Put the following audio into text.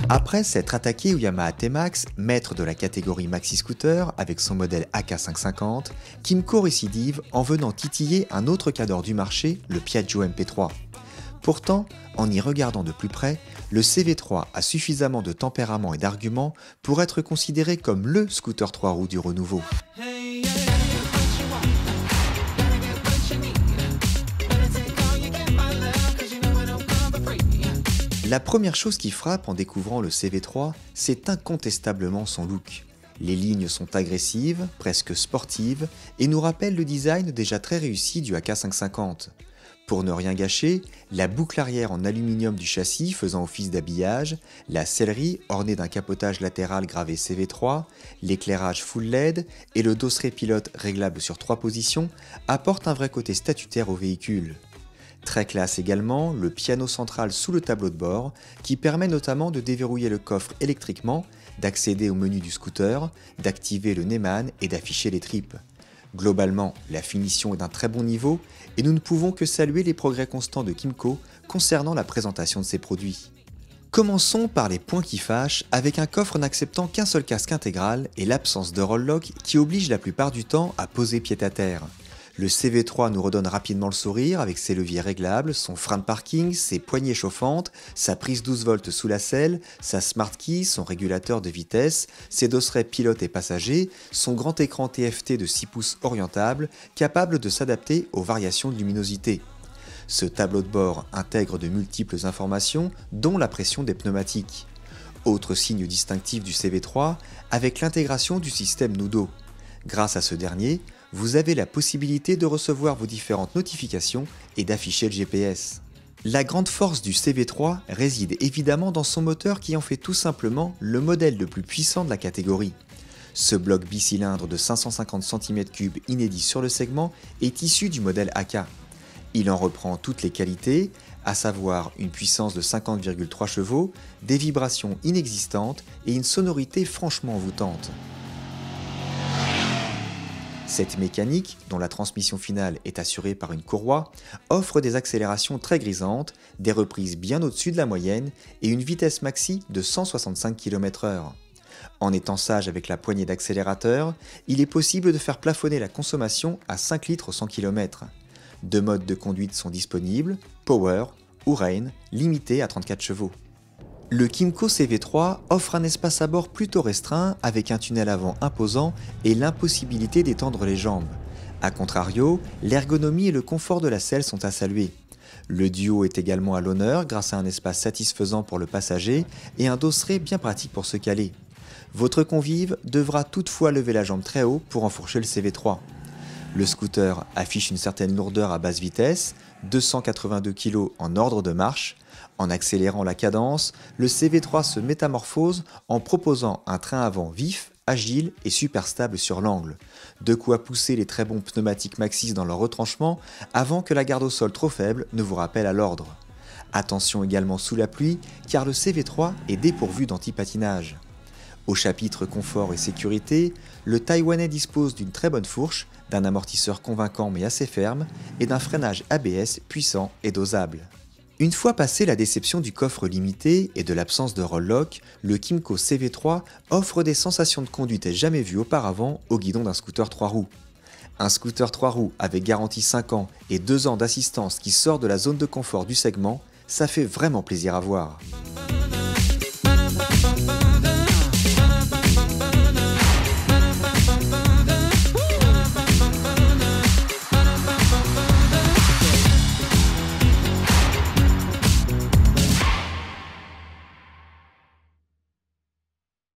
Après s'être attaqué au Yamaha T-Max, maître de la catégorie maxi scooter avec son modèle AK550, Kymco récidive en venant titiller un autre cadre du marché, le Piaggio MP3. Pourtant, en y regardant de plus près, le CV3 a suffisamment de tempérament et d'arguments pour être considéré comme le scooter 3 roues du renouveau. La première chose qui frappe en découvrant le CV3, c'est incontestablement son look. Les lignes sont agressives, presque sportives, et nous rappellent le design déjà très réussi du AK550. Pour ne rien gâcher, la boucle arrière en aluminium du châssis faisant office d'habillage, la sellerie ornée d'un capotage latéral gravé CV3, l'éclairage full LED et le dosseret pilote réglable sur 3 positions apportent un vrai côté statutaire au véhicule. Très classe également, le piano central sous le tableau de bord, qui permet notamment de déverrouiller le coffre électriquement, d'accéder au menu du scooter, d'activer le Neyman et d'afficher les tripes. Globalement, la finition est d'un très bon niveau et nous ne pouvons que saluer les progrès constants de Kymco concernant la présentation de ses produits. Commençons par les points qui fâchent, avec un coffre n'acceptant qu'un seul casque intégral et l'absence de roll lock qui oblige la plupart du temps à poser pied à terre. Le CV3 nous redonne rapidement le sourire avec ses leviers réglables, son frein de parking, ses poignées chauffantes, sa prise 12 volts sous la selle, sa smart key, son régulateur de vitesse, ses dosserets pilote et passager, son grand écran TFT de 6 pouces orientable, capable de s'adapter aux variations de luminosité. Ce tableau de bord intègre de multiples informations, dont la pression des pneumatiques. Autre signe distinctif du CV3, avec l'intégration du système Nudo. Grâce à ce dernier, vous avez la possibilité de recevoir vos différentes notifications et d'afficher le GPS. La grande force du CV3 réside évidemment dans son moteur qui en fait tout simplement le modèle le plus puissant de la catégorie. Ce bloc bicylindre de 550 cm3 inédit sur le segment est issu du modèle AK. Il en reprend toutes les qualités, à savoir une puissance de 50,3 chevaux, des vibrations inexistantes et une sonorité franchement envoûtante. Cette mécanique, dont la transmission finale est assurée par une courroie, offre des accélérations très grisantes, des reprises bien au-dessus de la moyenne et une vitesse maxi de 165 km/h. En étant sage avec la poignée d'accélérateur, il est possible de faire plafonner la consommation à 5 litres au 100 km. Deux modes de conduite sont disponibles, Power ou Rain, limité à 34 chevaux. Le Kymco CV3 offre un espace à bord plutôt restreint avec un tunnel avant imposant et l'impossibilité d'étendre les jambes. A contrario, l'ergonomie et le confort de la selle sont à saluer. Le duo est également à l'honneur grâce à un espace satisfaisant pour le passager et un dosseret bien pratique pour se caler. Votre convive devra toutefois lever la jambe très haut pour enfourcher le CV3. Le scooter affiche une certaine lourdeur à basse vitesse, 282 kg en ordre de marche. En accélérant la cadence, le CV3 se métamorphose en proposant un train avant vif, agile et super stable sur l'angle. De quoi pousser les très bons pneumatiques Maxxis dans leur retranchement avant que la garde au sol trop faible ne vous rappelle à l'ordre. Attention également sous la pluie car le CV3 est dépourvu d'anti-patinage. Au chapitre confort et sécurité, le Taïwanais dispose d'une très bonne fourche, d'un amortisseur convaincant mais assez ferme et d'un freinage ABS puissant et dosable. Une fois passé la déception du coffre limité et de l'absence de roll lock, le Kymco CV3 offre des sensations de conduite jamais vues auparavant au guidon d'un scooter 3 roues. Un scooter 3 roues avec garantie 5 ans et 2 ans d'assistance qui sort de la zone de confort du segment, ça fait vraiment plaisir à voir.